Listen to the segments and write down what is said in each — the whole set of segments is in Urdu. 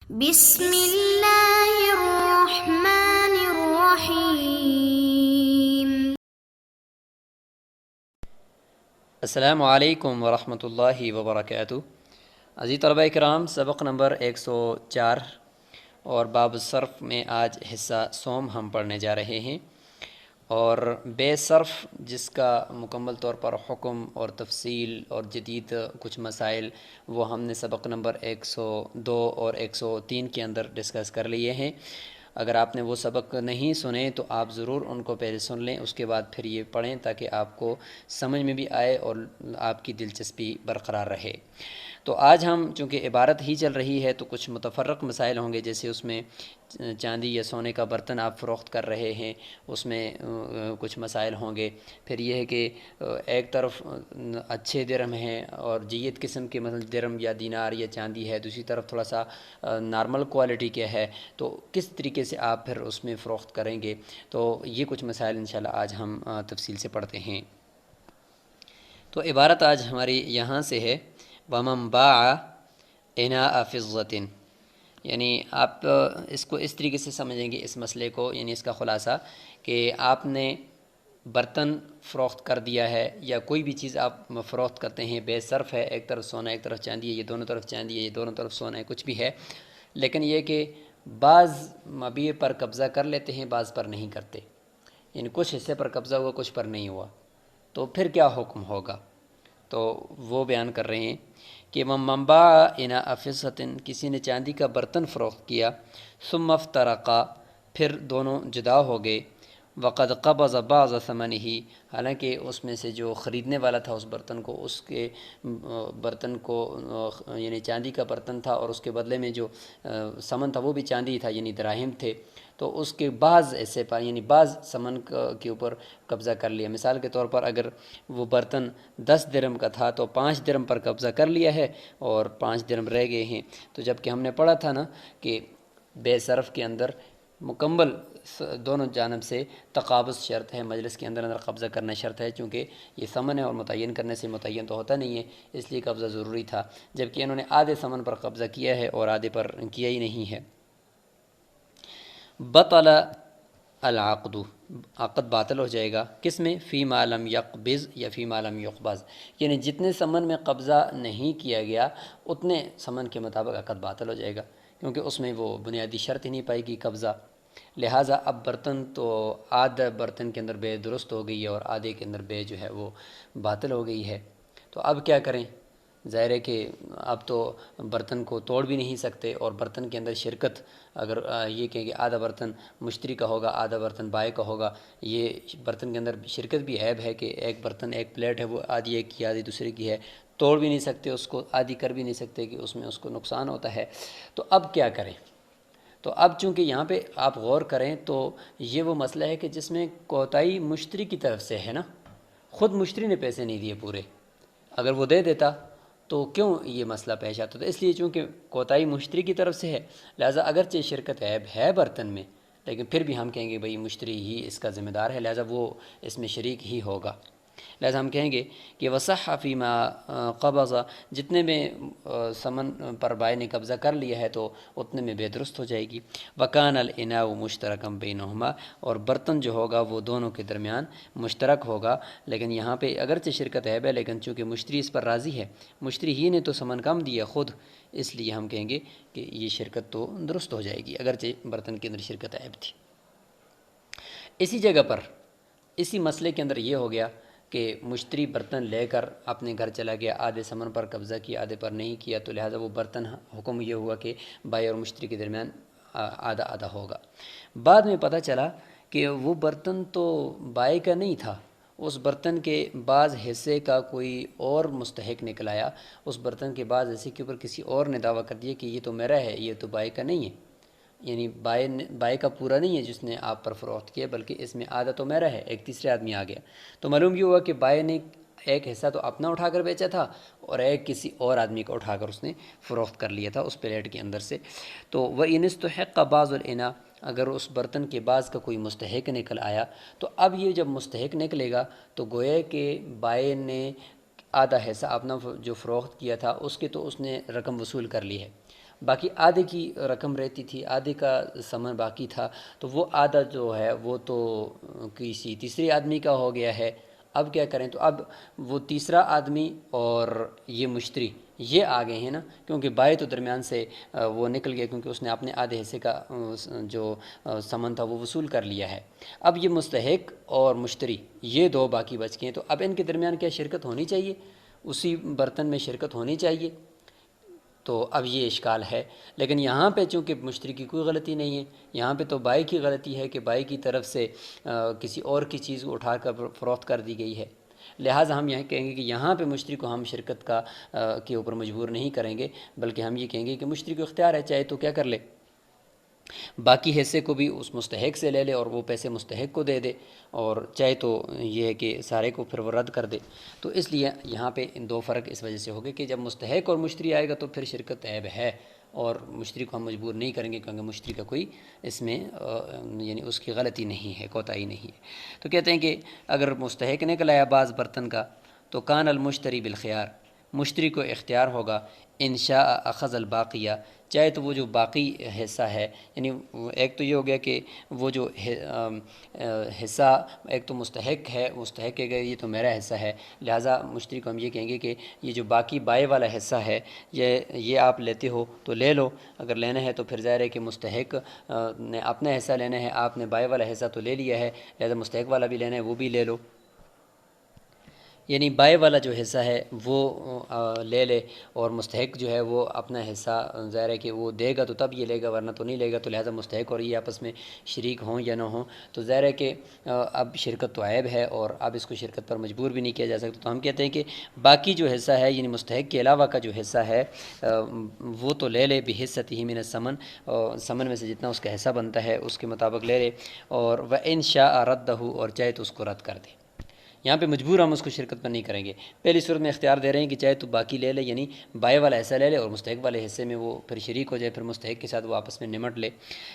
بسم اللہ الرحمن الرحیم۔ السلام علیکم ورحمۃ اللہ وبرکاتہ۔ عزیز طلبہ کرام، سبق نمبر 104 اور باب الصرف میں آج حصہ سوم ہم پڑھنے جا رہے ہیں، اور بے صرف جس کا مکمل طور پر حکم اور تفصیل اور جدید کچھ مسائل وہ ہم نے سبق نمبر 102 اور 103 کے اندر ڈسکس کر لیے ہیں۔ اگر آپ نے وہ سبق نہیں سنے تو آپ ضرور ان کو پہلے سن لیں، اس کے بعد پھر یہ پڑھیں تاکہ آپ کو سمجھ میں بھی آئے اور آپ کی دلچسپی برقرار رہے۔ تو آج ہم چونکہ عبارت ہی چل رہی ہے تو کچھ متفرق مسائل ہوں گے، جیسے اس میں چاندی یا سونے کا برتن آپ فروخت کر رہے ہیں، اس میں کچھ مسائل ہوں گے۔ پھر یہ ہے کہ ایک طرف اچھے درہم ہیں اور جید قسم کے مثلا درہم یا دینار یا چاندی ہے، دوسری طرف تھوڑا سا نارمل کوالٹی کے ہے، تو کس طریقے سے آپ پھر اس میں فروخت کریں گے۔ تو یہ کچھ مسائل انشاءاللہ آج ہم تفصیل سے پڑھتے ہیں۔ تو عبارت آج ہماری یہاں سے ہے وَمَن بَاعَ إِنَاءَ فِضَّةٍ، یعنی آپ اس کو اس طریقے سے سمجھیں گے اس مسئلے کو، یعنی اس کا خلاصہ کہ آپ نے برتن فروخت کر دیا ہے یا کوئی بھی چیز آپ فروخت کرتے ہیں، بے صرف ہے، ایک طرف سونا ایک طرف چاندی ہے، یہ دونوں طرف چاندی ہے، یہ دونوں طرف سونا ہے، کچھ بھی ہے، لیکن یہ کہ بعض مبیع پر قبضہ کر لیتے ہیں، بعض پر نہیں کرتے، یعنی کچھ حصے پر قبضہ ہوا کچھ پر نہیں ہوا، تو پھر کیا حکم ہوگا، تو وہ بیان کر رہے ہیں کہ مَن بَاعَ إِنَاءَ فِضَّةٍ، کسی نے چاندی کا برتن فروخت کیا، ثُمَّ افْتَرَقَا، پھر دونوں جدا ہو گئے، وَقَدْ قَبَضَ بَعْضَ ثَمَنِهِ، حالانکہ اس میں سے جو خریدنے والا تھا اس برتن کو، اس کے برتن کو یعنی چاندی کا برتن تھا اور اس کے بدلے میں جو ثمن تھا وہ بھی چاندی تھا، یعنی دراہم تھے، تو اس کے بعض ایسے پر یعنی بعض ثمن کے اوپر قبضہ کر لیا۔ مثال کے طور پر اگر وہ برتن 10 درہم کا تھا تو 5 درہم پر قبضہ کر لیا ہے اور 5 درہم رہ گئے ہیں، تو جب کہ ہم نے پڑھا تھا نا کہ بے صرف کے اندر مکمل دونوں جانب سے تقابض شرط ہے، مجلس کے اندر قبضہ کرنا شرط ہے، چونکہ یہ ثمن ہے اور متعین کرنے سے متعین تو ہوتا نہیں ہے، اس لیے قبضہ ضروری تھا، جبکہ انہوں نے آدھے ثمن پر قبضہ کیا ہے اور آدھے پر کیا ہی نہیں ہے۔ بطل العقد، عقد باطل ہو جائے گا، کس میں؟ فی ما لم یقبض یا فی ما لم یقبض، یعنی جتنے ثمن میں قبضہ نہیں کیا گیا اتنے ثمن کے مطابق عقد باطل ہو جائے گا، کیونکہ اس میں وہ بنیادی شرط ہی نہیں پائے گی قبضہ۔ لہٰذا اب برتن تو آدھا برتن کے اندر بے درست ہو گئی ہے اور آدھے کے اندر بے جو ہے وہ باطل ہو گئی ہے، تو اب کیا کریں؟ ظاہر ہے کہ اب تو برتن کو توڑ بھی نہیں سکتے، اور برتن کے اندر شرکت اگر یہ کہیں کہ آدھا برتن مشتری کا ہوگا آدھا برتن بائع کا ہوگا، یہ برتن کے اندر شرکت بھی عیب ہے کہ ایک برتن ایک پلیٹ ہے وہ آدھی ایک کی آدھی دوسرے کی ہے، توڑ بھی نہیں سکتے اس کو، آدھی کر بھی نہیں سکتے کہ اس میں اس کو نقصان ہوتا ہے، تو اب کیا کریں؟ تو اب چونکہ یہاں پہ آپ غور کریں تو یہ وہ مسئلہ ہے کہ جس میں کوتاہی مشتری کی طرف سے ہے نا، خود مشتری نے پیسے نہیں دیے پورے، اگر وہ دے دیتا تو کیوں یہ مسئلہ پیش آتا؟ تو اس لیے چونکہ کوتاہی مشتری کی طرف سے ہے، لہٰذا اگرچہ شرکت عیب ہے برتن میں، لیکن پھر بھی ہم کہیں گے بھئی مشتری ہی اس کا ذمہ دار ہے، لہٰذا وہ اس میں شریک ہی ہوگا، لہٰذا ہم کہیں گے کہ وصح فیما قبض، جتنے میں ثمن پر بائع نے قبضہ کر لیا ہے تو اتنے میں بے درست ہو جائے گی۔ وکان الاناء مشترکا بینہما، اور برتن جو ہوگا وہ دونوں کے درمیان مشترک ہوگا، لیکن یہاں پہ اگرچہ شرکت عیب ہے لیکن چونکہ مشتری اس پر راضی ہے، مشتری ہی نے تو ثمن کم دیا خود، اس لیے ہم کہیں گے کہ یہ شرکت تو درست ہو جائے گی اگرچہ برتن کے اندر شرکت عیب تھی۔ اسی جگہ پر اسی مسئلے کے اندر یہ ہو گیا کہ مشتری برتن لے کر اپنے گھر چلا گیا، آدھے ثمن پر قبضہ کیا آدھے پر نہیں کیا، تو لہٰذا وہ برتن حکم یہ ہوا کہ بائع اور مشتری کے درمیان آدھا آدھا ہوگا۔ بعد میں پتہ چلا کہ وہ برتن تو بائع کا نہیں تھا، اس برتن کے بعض حصے کا کوئی اور مستحق نکل آیا، اس برتن کے بعض حصے کے اوپر کسی اور نے دعویٰ کر دیا کہ یہ تو میرا ہے، یہ تو بائع کا نہیں ہے، یعنی بائع کا پورا نہیں ہے جس نے آپ پر فروخت کیا، بلکہ اس میں آدھا تو میرا ہے، ایک تیسرے آدمی آ گیا، تو معلوم یہ ہوا کہ بائع نے ایک حصہ تو اپنا اٹھا کر بیچا تھا اور ایک کسی اور آدمی کو اٹھا کر اس نے فروخت کر لیا تھا اس پلیٹ کے اندر سے۔ تو وَإِنِ اسْتُحِقَّ بَعْضُ الْإِنَاءِ، اگر اس برتن کے بعض کا کوئی مستحق نکل آیا، تو اب یہ جب مستحق نکلے گا تو گویا کہ بائع نے آدھا حصہ اپنا جو فروخت کیا تھا اس کے تو اس نے رقم وصول کر لی ہے، باقی آدھے کی رقم رہتی تھی، آدھے کا ثمن باقی تھا، تو وہ آدھا جو ہے وہ تو کسی تیسرے آدمی کا ہو گیا ہے۔ اب کیا کریں؟ تو اب وہ تیسرا آدمی اور یہ مشتری یہ آ گئے ہیں نا، کیونکہ بائع تو درمیان سے وہ نکل گیا، کیونکہ اس نے اپنے آدھے حصے کا جو ثمن تھا وہ وصول کر لیا ہے۔ اب یہ مستحق اور مشتری یہ دو باقی بچ گئے ہیں، تو اب ان کے درمیان کیا شرکت ہونی چاہیے؟ اسی برتن میں شرکت ہونی چاہیے۔ تو اب یہ اشکال ہے، لیکن یہاں پہ چونکہ مشتری کی کوئی غلطی نہیں ہے، یہاں پہ تو بائع کی غلطی ہے کہ بائع کی طرف سے کسی اور کی چیز کو اٹھا کر فروخت کر دی گئی ہے، لہٰذا ہم یہ کہیں گے کہ یہاں پہ مشتری کو ہم شرکت کا کے اوپر مجبور نہیں کریں گے، بلکہ ہم یہ کہیں گے کہ مشتری کو اختیار ہے، چاہے تو کیا کر لے، باقی حصے کو بھی اس مستحق سے لے لے اور وہ پیسے مستحق کو دے دے، اور چاہے تو یہ ہے کہ سارے کو پھر وہ رد کر دے۔ تو اس لیے یہاں پہ ان دو فرق اس وجہ سے ہوگے کہ جب مستحق اور مشتری آئے گا تو پھر شرکت عیب ہے، اور مشتری کو ہم مجبور نہیں کریں گے، کیونکہ مشتری کا کوئی اس میں یعنی اس کی غلطی نہیں ہے، کوتاہی نہیں ہے۔ تو کہتے ہیں کہ اگر مستحق نکل آیا بعض برتن کا تو کان المشتری بالخیار، مشتری کو اختیار ہوگا، انشاء اخذ الباقیہ، چاہے تو وہ جو باقی حصہ ہے، یعنی ایک تو یہ ہو گیا کہ وہ جو حصہ ایک تو مستحق ہے، مستحق کہے گا یہ تو میرا حصہ ہے، لہٰذا مشتری کو ہم یہ کہیں گے کہ یہ جو باقی بائع والا حصہ ہے یہ آپ لیتے ہو تو لے لو، اگر لینا ہے تو پھر ظاہر ہے کہ مستحق نے اپنا حصہ لینا ہے، آپ نے بائع والا حصہ تو لے لیا ہے، لہٰذا مستحق والا بھی لینا ہے وہ بھی لے لو، یعنی بائع والا جو حصہ ہے وہ لے لے، اور مستحق جو ہے وہ اپنا حصہ ظاہر ہے کہ وہ دے گا تو تب یہ لے گا، ورنہ تو نہیں لے گا، تو لہٰذا مستحق اور یہ آپس میں شریک ہوں یا نہ ہوں، تو ظاہر ہے کہ اب شرکت تو عیب ہے اور اب اس کو شرکت پر مجبور بھی نہیں کیا جا سکتا، تو ہم کہتے ہیں کہ باقی جو حصہ ہے یعنی مستحق کے علاوہ کا جو حصہ ہے وہ تو لے لے بحصتہ من الثمن، ثمن میں سے جتنا اس کا حصہ بنتا ہے اس کے مطابق لے لے، اور وَإِن شَاءَ رَدَّهُ، اور چاہے تو اس کو رد کر دے۔ یہاں پہ مجبور ہم اس کو شرکت پر نہیں کریں گے، پہلی صورت میں اختیار دے رہے ہیں کہ چاہے تو باقی لے لے، یعنی بائع والا حصہ لے لے اور مستحق والے حصے میں وہ پھر شریک ہو جائے، پھر مستحق کے ساتھ وہ آپس میں نمٹ لے،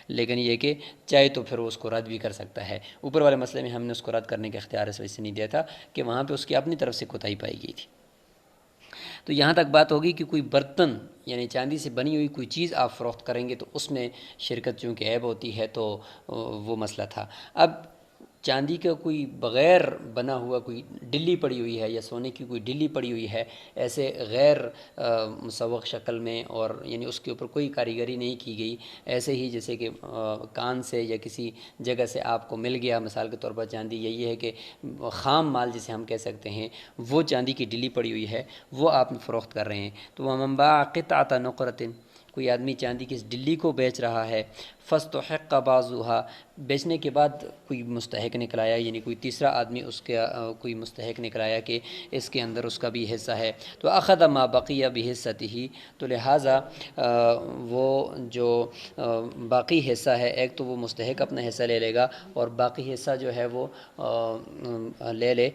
لیکن یہ کہ چاہے تو پھر وہ اس کو رد بھی کر سکتا ہے۔ اوپر والے مسئلے میں ہم نے اس کو رد کرنے کا اختیار اس وجہ سے نہیں دیا تھا کہ وہاں پہ اس کی اپنی طرف سے کوتاہی پائی گئی تھی۔ تو یہاں تک بات ہوگی کہ کوئی برتن یعنی چاندی سے بنی ہوئی کوئی چیز آپ فروخت کریں گے تو اس میں شرکت چونکہ عیب ہوتی ہے، تو وہ مسئلہ تھا۔ اب چاندی کا کوئی بغیر بنا ہوا کوئی ڈلی پڑی ہوئی ہے یا سونے کی کوئی ڈلی پڑی ہوئی ہے ایسے غیر مسوق شکل میں، اور یعنی اس کے اوپر کوئی کاریگری نہیں کی گئی، ایسے ہی جیسے کہ کان سے یا کسی جگہ سے آپ کو مل گیا مثال کے طور پر چاندی، یہی ہے کہ خام مال جسے ہم کہہ سکتے ہیں، وہ چاندی کی ڈلی پڑی ہوئی ہے وہ آپ فروخت کر رہے ہیں، تو وہ منبع قطعۃ نقرۃ، کوئی آدمی چاندی کی اس ڈلی کو بیچ رہا ہے، فاستحق بعضها، بیچنے کے بعد کوئی مستحق نکلایا، یعنی کوئی تیسرا آدمی اس کے کوئی مستحق نکلایا کہ اس کے اندر اس کا بھی حصہ ہے، تو اخذ ما بقی بحصتہ، تو لہٰذا وہ جو باقی حصہ ہے ایک تو وہ مستحق اپنا حصہ لے لے گا، اور باقی حصہ جو ہے وہ لے لے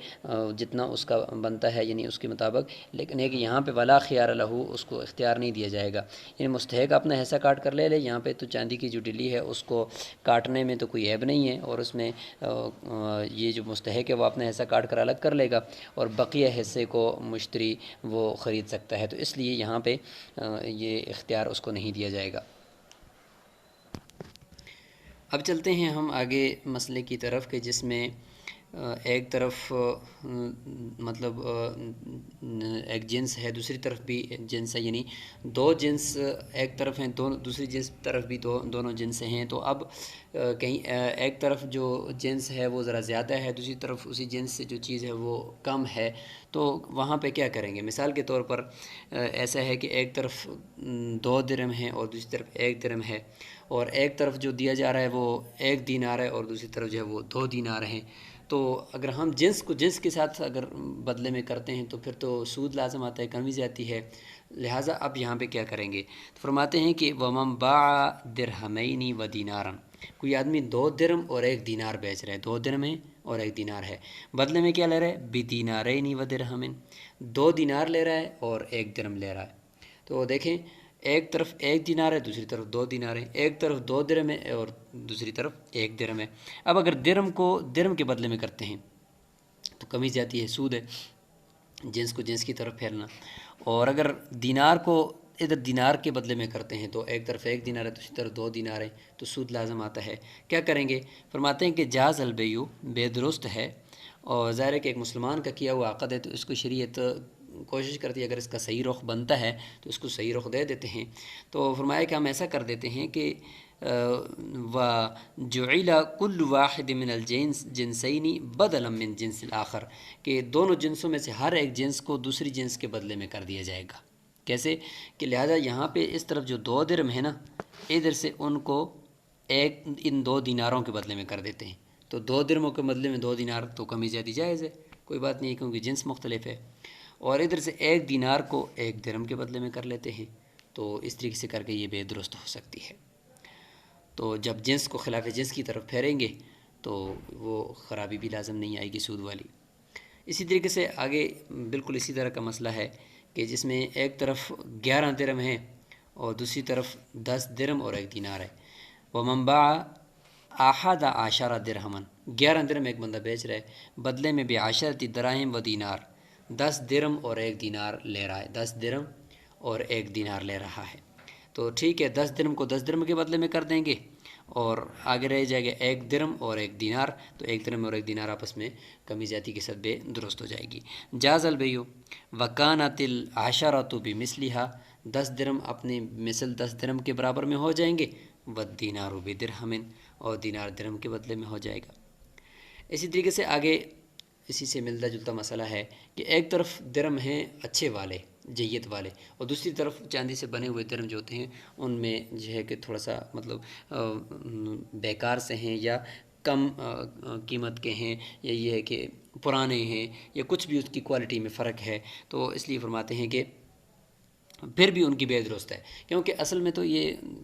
جتنا اس کا بنتا ہے یعنی اس کے مطابق، لیکن ہے کہ یہاں پہ ولا خیار لہ، اس کو اختیار نہیں دیا جائے گا، یعنی مستحق اپنا حصہ کاٹ کر لے لے، یہاں پہ تو چاندی کی جو ڈلی ہے اس کو کاٹنے میں تو کوئی عیب نہیں ہے، اور اس میں یہ جو مستحق ہے وہ اپنا حصہ کاٹ کر الگ کر لے گا، اور بقیہ حصے کو مشتری وہ خرید سکتا ہے، تو اس لیے یہاں پہ یہ اختیار اس کو نہیں دیا جائے گا۔ اب چلتے ہیں ہم آگے مسئلے کی طرف کہ جس میں ایک طرف مطلب ایک جنس ہے، دوسری طرف بھی جنس ہے، یعنی دو جنس ایک طرف ہیں، دوسری جنس طرف بھی دونوں جنس ہیں، تو اب کہیں ایک طرف جو جنس ہے وہ ذرا زیادہ ہے، دوسری طرف اسی جنس سے جو چیز ہے وہ کم ہے، تو وہاں پہ کیا کریں گے؟ مثال کے طور پر ایسا ہے کہ ایک طرف 2 درہم ہیں اور دوسری طرف 1 درہم ہے، اور ایک طرف جو دیا جا رہا ہے وہ 1 دینار ہے اور دوسری طرف جو ہے وہ 2 دینار ہیں، تو اگر ہم جنس کو جنس کے ساتھ اگر بدلے میں کرتے ہیں تو پھر تو سود لازم آتا ہے، کمی آتی ہے، لہٰذا اب یہاں پہ کیا کریں گے؟ فرماتے ہیں کہ وَمَن بَاعَ دِرْہَمَيْنِ وَدِینَارًا، کوئی آدمی 2 درہم اور 1 دینار بیچ رہا ہے، 2 درہم ہے اور 1 دینار ہے، بدلے میں کیا لے رہا ہے؟ بِدِینَارَيْنِ وَدِرْہَمٍ، 2 دینار لے رہا ہے اور 1 درہم لے رہا ہے، تو دیکھیں ایک طرف 1 دینار ہے دوسری طرف 2 دینار ہے، ایک طرف 2 درہم ہے اور دوسری طرف 1 درہم ہے۔ اب اگر درہم کو درہم کے بدلے میں کرتے ہیں تو کمی زیادتی ہے، سود ہے، جنس کو جنس کی طرف پھیرنا، اور اگر دینار کو ادھر دینار کے بدلے میں کرتے ہیں تو ایک طرف 1 دینار ہے، دوسری طرف 2 دینار ہے، تو سود لازم آتا ہے۔ کیا کریں گے؟ فرماتے ہیں کہ جاز البیع، بے درست ہے، اور ظاہر ہے کہ ایک مسلمان کا کیا ہوا عقد ہے تو اس کو شریعت کوشش کرتی ہے اگر اس کا صحیح رخ بنتا ہے تو اس کو صحیح رخ دے دیتے ہیں۔ تو فرمایا کہ ہم ایسا کر دیتے ہیں کہ وَجُعِلَ كُلُّ وَاحِدٍ مِّنَ الْجِنْسِ جِنْسَيْنِ بَدَلًا مِّن جِنْسِ الْآخَر، کہ دونوں جنسوں میں سے ہر ایک جنس کو دوسری جنس کے بدلے میں کر دیا جائے گا۔ کیسے کہ لہذا یہاں پہ اس طرف جو 2 درم ہے نا، ادھر سے ان کو ان 2 دیناروں کے بدلے میں کر دیتے ہیں، تو 2 درموں کے بدلے میں 2 دینار تو کمی زیادہ جائز ہے، کوئی بات نہیں ہے کیونکہ جنس مختلف ہے۔ اور ادھر سے 1 دینار کو 1 درم کے بدلے میں کر لیتے ہیں، تو اس طریقے سے کر کے یہ بے درست ہو سکتی ہے۔ تو جب جنس کو خلاف جنس کی طرف پھیریں گے تو وہ خرابی بھی لازم نہیں آئے گی سود والی۔ اسی طریقے سے آگے بالکل اسی طرح کا مسئلہ ہے کہ جس میں ایک طرف 11 درم ہے اور دوسری طرف 10 درم اور 1 دینار ہے۔ وَمَنْ بَاعَ أَحَدَ عَشَرَ دِرْهَمًا، 11 درم ایک بندہ بیچ رہا ہے، بدلے میں بعشرۃ دراہم و دینار، 10 درم اور 1 دینار لے رہا ہے، 10 درم اور 1 دینار لے رہا ہے، تو ٹھیک ہے 10 درم کو 10 درم کے بدلے میں کر دیں گے، اور آگے رہ جائے گا 1 درم اور 1 دینار، تو 1 درم اور 1 دینار آپس میں کمی زیادتی کے ساتھ بے درست ہو جائے گی۔ جاز البیع وکانت العشرۃ بمثلها، 10 درم اپنے مثل 10 درم کے برابر میں ہو جائیں گے، والدینار بدرہم، اور دینار درم کے بدلے میں ہو جائے گا۔ اسی طریقے سے آگے اسی سے ملتا جلتا مسئلہ ہے کہ ایک طرف درم ہیں اچھے والے، جید والے، اور دوسری طرف چاندی سے بنے ہوئے درم جو ہوتے ہیں ان میں جو ہے کہ تھوڑا سا مطلب بیکار سے ہیں یا کم قیمت کے ہیں، یا یہ ہے کہ پرانے ہیں، یا کچھ بھی اس کی کوالٹی میں فرق ہے، تو اس لیے فرماتے ہیں کہ پھر بھی ان کی بے درست ہے، کیونکہ اصل میں تو یہ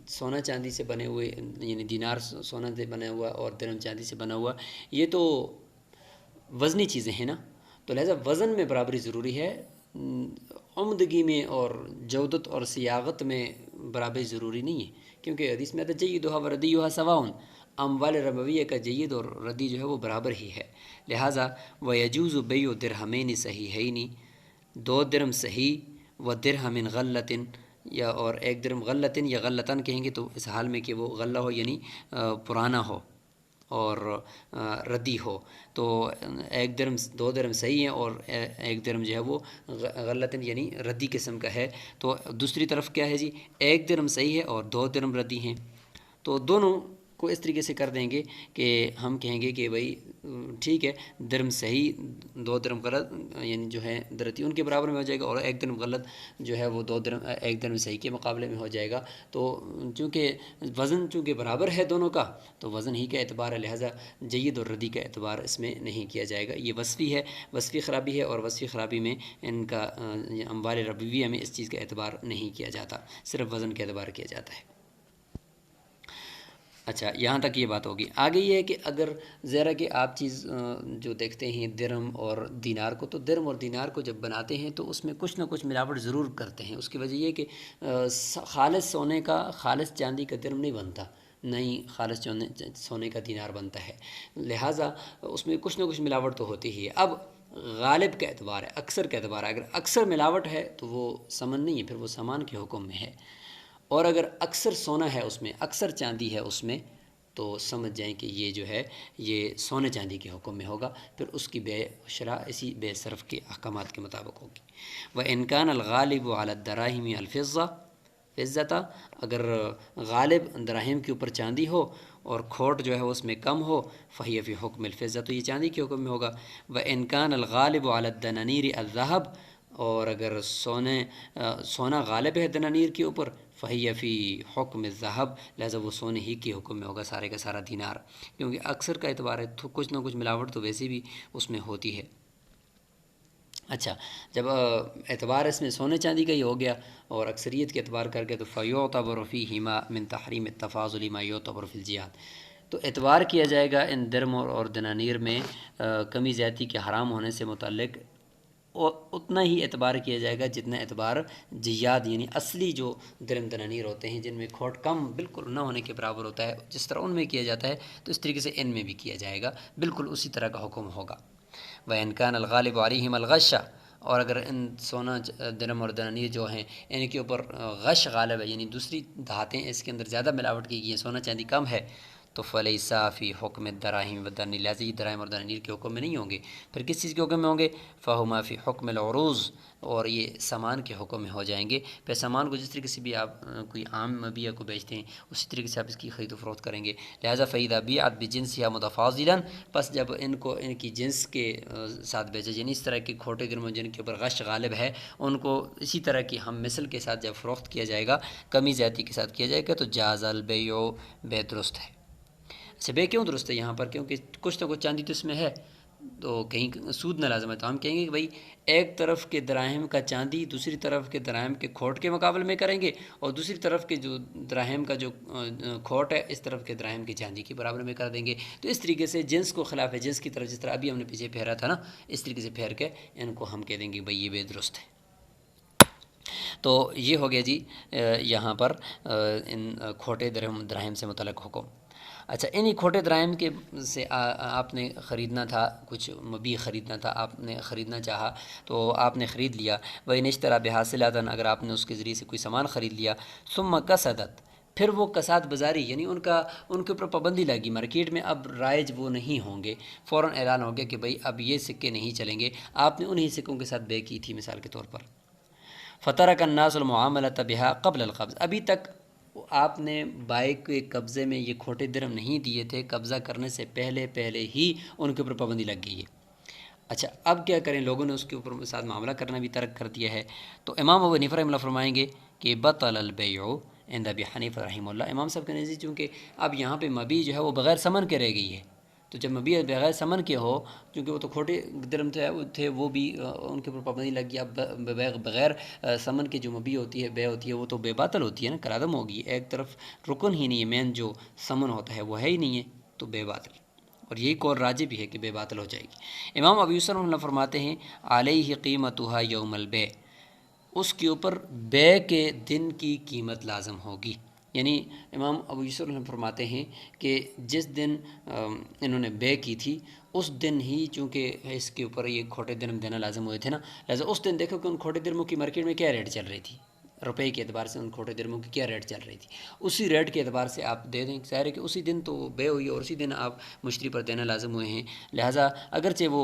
سونا چاندی سے بنے ہوئے، یعنی دینار سونا سے بنا ہوا اور درم چاندی سے بنا ہوا، یہ تو وزنی چیزیں ہیں نا، تو لہذا وزن میں برابری ضروری ہے، عمدگی میں اور جودت اور سیاغت میں برابری ضروری نہیں ہے، کیونکہ حدیث میں آتا ہے جیدھا و ردیھا سواء، اموال ربویہ کا جید اور ردی جو ہے وہ برابر ہی ہے، لہٰذا ویجوز بیع درہمین صحیحین، 2 درم صحیح و درہم غلۃ، یا اور 1 درم غلۃ یا غلطن کہیں گے تو اس حال میں کہ وہ غلہ ہو یعنی پرانا ہو اور ردی ہو، تو 1 درم 2 درم صحیح ہے اور 1 درم جو ہے وہ غلطن یعنی ردی قسم کا ہے، تو دوسری طرف کیا ہے جی 1 درم صحیح ہے اور 2 درم ردی ہیں، تو دونوں کو اس طریقے سے کر دیں گے کہ ہم کہیں گے کہ بھائی ٹھیک ہے درم صحیح 2 درم غلط یعنی جو ہے درتی ان کے برابر میں ہو جائے گا، اور 1 درم غلط جو ہے وہ 1 درم صحیح کے مقابلے میں ہو جائے گا، تو چونکہ وزن چونکہ برابر ہے دونوں کا تو وزن ہی کا اعتبار ہے، لہٰذا جید اور ردی کا اعتبار اس میں نہیں کیا جائے گا، یہ وصفی ہے، وصفی خرابی ہے، اور وصفی خرابی میں ان کا اموال ربویہ میں اس چیز کا اعتبار نہیں کیا جاتا، صرف وزن کا اعتبار کیا جاتا ہے۔ اچھا یہاں تک یہ بات ہوگی۔ آگے یہ ہے کہ اگر ذرا کہ آپ چیز جو دیکھتے ہیں درم اور دینار کو، تو درم اور دینار کو جب بناتے ہیں تو اس میں کچھ نہ کچھ ملاوٹ ضرور کرتے ہیں، اس کی وجہ یہ کہ خالص سونے کا خالص چاندی کا درم نہیں بنتا، نہیں خالص سونے کا دینار بنتا ہے، لہٰذا اس میں کچھ نہ کچھ ملاوٹ تو ہوتی ہی ہے۔ اب غالب کا اعتبار ہے، اکثر کا اعتبار ہے، اگر اکثر ملاوٹ ہے تو وہ ثمن نہیں ہے، پھر وہ سامان کے حکم میں ہے، اور اگر اکثر سونا ہے اس میں، اکثر چاندی ہے اس میں، تو سمجھ جائیں کہ یہ جو ہے یہ سونے چاندی کے حکم میں ہوگا، پھر اس کی بے شرح اسی بے صرف کے احکامات کے مطابق ہوگی۔ وَإِنْ كَانَ الْغَالِبُ عَلَى الدَّرَاهِمِ الْفِضَّةُ، اگر غالب دراہم کے اوپر چاندی ہو اور کھوٹ جو ہے اس میں کم ہو، فَهِيَ فِي حُكْمِ الْفِضَّةِ، تو یہ چاندی کے حکم میں ہوگا۔ وَإِنْ كَانَ الْغَالِبُ عَلَى الدَّنَانِيرِ الذَّهَبُ، اور اگر سونا غالب ہے دنانیر کے اوپر، فَهِيَ فِي حُكْمِ الذَّهَبِ، لہٰذا وہ سونے ہی کے حکم میں ہوگا سارے کا سارا دینار، کیونکہ اکثر کا اعتبار ہے تو کچھ نہ کچھ ملاوٹ تو ویسے بھی اس میں ہوتی ہے۔ اچھا جب اعتبار اس میں سونے چاندی کا ہی ہو گیا اور اکثریت کے اعتبار کر کے، تو فَيُعْتَبَرُ فِيهِمَا مِن تَحْرِيمِ التَّفَاضُلِ مَا يُعْتَبَرُ فِي الْجِهَادِ، تو اعتبار کیا جائے گا ان درم اور دنانیر میں کمی زیادتی کے حرام ہونے سے متعلق، اور اتنا ہی اعتبار کیا جائے گا جتنا اعتبار جیاد یعنی اصلی جو درم دنانیر ہوتے ہیں جن میں کھوٹ کم بالکل نہ ہونے کے برابر ہوتا ہے، جس طرح ان میں کیا جاتا ہے تو اس طریقے سے ان میں بھی کیا جائے گا، بالکل اسی طرح کا حکم ہوگا۔ وَإِنْ كَانَ الْغَالِبُ عَلَيْهِمَا الْغَشَّ، اور اگر ان سونا درہم اور دنانیر جو ہیں ان کے اوپر غش غالب ہے، یعنی دوسری دھاتیں اس کے اندر زیادہ ملاوٹ کی گئی ہیں، سونا چاندی کم ہے، تو فلیسا فی حکم الدراہم والدنانیر، لہٰذا یہ دراہم اور دنانیر کے حکم میں نہیں ہوں گے، پھر کس چیز کے حکم میں ہوں گے؟ فہما فی حکم العروض، اور یہ سامان کے حکم میں ہو جائیں گے۔ پھر سامان کو جس طریقے سے بھی آپ کوئی عام مبیع کو بیچتے ہیں اسی طریقے سے آپ اس کی خرید و فروخت کریں گے۔ لہٰذا فإذا بیعت بجنسها متفاضلا، پس جب ان کو ان کی جنس کے ساتھ بیچا، یعنی اس طرح کے کھوٹے درہم جن کے اوپر غش غالب ہے ان کو اسی طرح کی ہم مثل کے ساتھ جب فروخت کیا جائے گا، کمی زیادتی کے ساتھ کیا جائے گا، تو جاز البیع، بے درست ہے۔ اچھا بے کیوں درست ہے یہاں پر؟ کیونکہ کچھ نہ کچھ چاندی تو اس میں ہے، تو کہیں سود نہ لازم ہے، تو ہم کہیں گے کہ بھائی ایک طرف کے دراہم کا چاندی دوسری طرف کے دراہم کے کھوٹ کے مقابلے میں کریں گے، اور دوسری طرف کے جو دراہم کا جو کھوٹ ہے اس طرف کے دراہم کی چاندی کے برابر میں کر دیں گے۔ تو اس طریقے سے جنس کو خلاف ہے جنس کی طرف، جس طرح ابھی ہم نے پیچھے پھیرا تھا نا، اس طریقے سے پھیر کے ان کو ہم کہہ دیں گے بھائی یہ بے درست ہے۔ تو یہ ہو گیا جی یہاں پر ان کھوٹے دراہم سے متعلق حکم۔ اچھا انہی کھوٹے دراہم کے سے آپ نے خریدنا تھا، کچھ مبیع خریدنا تھا، آپ نے خریدنا چاہا تو آپ نے خرید لیا، وَإِنِ اشْتَرَىٰ بِهَا، اگر آپ نے اس کے ذریعے سے کوئی سامان خرید لیا، ثُمَّ کَسَدَتْ، پھر وہ کساد بازاری، یعنی ان کے اوپر پابندی لگی، مارکیٹ میں اب رائج وہ نہیں ہوں گے، فوراً اعلان ہو گیا کہ بھائی اب یہ سکے نہیں چلیں گے، آپ نے انہی سکوں کے ساتھ بے کی تھی مثال کے طور پر۔ فَتَرَكَ النَّاسُ الْمُعَامَلَةَ بِهَا قَبْلَ الْقَبْضِ، ابھی تک آپ نے بائع کے قبضے میں یہ کھوٹے درہم نہیں دیے تھے، قبضہ کرنے سے پہلے ہی ان کے اوپر پابندی لگ گئی ہے۔ اچھا اب کیا کریں؟ لوگوں نے اس کے اوپر ساتھ معاملہ کرنا بھی ترک کر دیا ہے، تو امام ابو حنیفہ رحمہ اللہ فرمائیں گے کہ بطل البیع عند ابی حنیفہ رحمہ اللہ، امام صاحب کے نزدیک چونکہ اب یہاں پہ مبیع جو ہے وہ بغیر ثمن کے رہ گئی ہے، تو جب مبیع بغیر ثمن کے ہو، کیونکہ وہ تو کھوٹے درہم تھے وہ بھی ان کے اوپر پابندی لگ گئی، اب بغیر ثمن کے جو مبیع ہوتی ہے بے ہوتی ہے وہ تو بے باطل ہوتی ہے نا، کرادم ہوگی، ایک طرف رکن ہی نہیں ہے، مین جو ثمن ہوتا ہے وہ ہے ہی نہیں ہے، تو بے باطل، اور یہی قول راجح بھی ہے کہ بے باطل ہو جائے گی۔ امام ابو یوسف رحمہ اللہ فرماتے ہیں علیہ قیمتھا یوم البیع، اس کے اوپر بے کے دن کی قیمت لازم ہوگی، یعنی امام ابو یوسف رحمہ اللہ فرماتے ہیں کہ جس دن انہوں نے بے کی تھی اس دن ہی چونکہ اس کے اوپر یہ کھوٹے درہم دینا لازم ہوئے تھے نا، لہٰذا اس دن دیکھو کہ ان کھوٹے درہموں کی مارکیٹ میں کیا ریٹ چل رہی تھی، روپے کے اعتبار سے ان کھوٹے درہموں کی کیا ریٹ چل رہی تھی، اسی ریٹ کے اعتبار سے آپ دے دیں، ظاہر ہے کہ اسی دن تو بے ہوئی اور اسی دن آپ مشتری پر دینا لازم ہوئے ہیں، لہٰذا اگرچہ وہ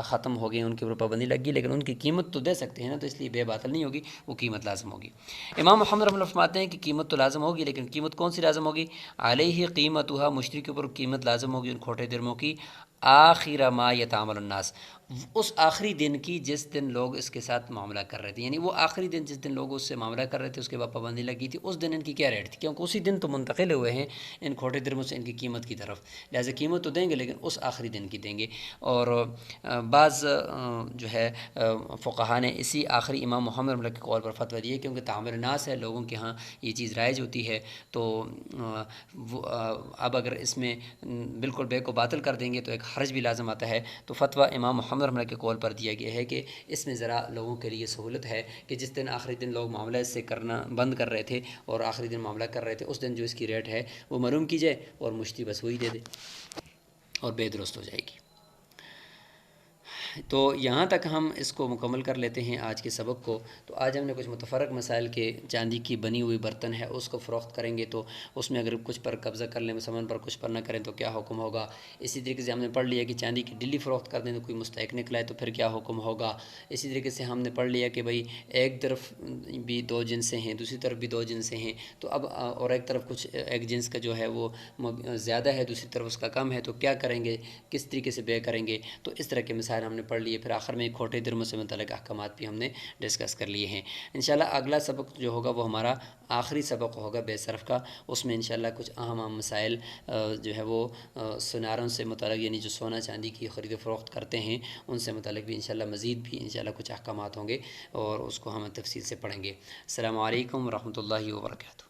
ختم ہو گئے، ان کے اوپر پابندی لگ گئی، لیکن ان کی قیمت تو دے سکتے ہیں نا، تو اس لیے بے باطل نہیں ہوگی، وہ قیمت لازم ہوگی۔ امام محمد رحمہ اللہ فرماتے ہیں کہ قیمت تو لازم ہوگی، لیکن قیمت کون سی لازم ہوگی؟ علیہ قیمتھا، مشتری کے اوپر قیمت لازم ہوگی ان کھوٹے درہموں کی، آخر ما یتعامل الناس، اس آخری دن کی جس دن لوگ اس کے ساتھ معاملہ کر رہے تھے، یعنی وہ آخری دن جس دن لوگ اس سے معاملہ کر رہے تھے اس کے بعد پابندی لگی تھی، اس دن ان کی کیا ریٹ تھی، کیونکہ اسی دن تو منتقل ہوئے ہیں ان کھوٹے درہموں سے ان کی قیمت کی طرف، لہٰذا قیمت تو دیں گے لیکن اس آخری دن کی دیں گے۔ اور بعض جو ہے فقہا نے اسی آخری امام محمد رحمہ اللہ کے قول پر فتویٰ دیے، کیونکہ تعامل الناس ہے، لوگوں کے ہاں یہ چیز رائج ہوتی ہے، تو اب اگر اس میں بالکل بے کو باطل کر دیں گے تو ایک حرج بھی لازم آتا ہے، تو فتویٰ امام محمد رحمہ اللہ کے قول پر دیا گیا ہے کہ اس میں ذرا لوگوں کے لیے سہولت ہے کہ جس دن آخری دن لوگ معاملہ اس سے کرنا بند کر رہے تھے اور آخری دن معاملہ کر رہے تھے، اس دن جو اس کی ریٹ ہے وہ معلوم کی جائے اور مشتری بس وہی دے دے اور بے درست ہو جائے گی۔ تو یہاں تک ہم اس کو مکمل کر لیتے ہیں آج کے سبق کو۔ تو آج ہم نے کچھ متفرق مسائل کے چاندی کی بنی ہوئی برتن ہے اس کو فروخت کریں گے تو اس میں اگر کچھ پر قبضہ کر لیں سامان پر کچھ پر نہ کریں تو کیا حکم ہوگا، اسی طریقے سے ہم نے پڑھ لیا کہ چاندی کی ڈلی فروخت کر دیں تو کوئی مستحق نکلا ہے تو پھر کیا حکم ہوگا، اسی طریقے سے ہم نے پڑھ لیا کہ بھئی ایک طرف بھی دو جنسیں ہیں دوسری طرف بھی دو جنسیں ہیں، تو اب اور ایک طرف کچھ ایک جنس کا جو ہے وہ زیادہ ہے دوسری طرف اس کا کم ہے تو کیا کریں گے، کس طریقے سے بے کریں گے، تو اس طرح کے مسائل ہم نے پڑھ لیے، پھر آخر میں کھوٹے درہموں سے متعلق احکامات بھی ہم نے ڈسکس کر لیے ہیں۔ انشاءاللہ اگلا سبق جو ہوگا وہ ہمارا آخری سبق ہوگا بے صرف کا، اس میں انشاءاللہ کچھ اہم مسائل جو ہے وہ سناروں سے متعلق، یعنی جو سونا چاندی کی خرید و فروخت کرتے ہیں ان سے متعلق بھی انشاءاللہ مزید بھی انشاءاللہ کچھ احکامات ہوں گے اور اس کو ہم تفصیل سے پڑھیں گے۔ السلام علیکم ورحمۃ اللہ وبرکاتہ۔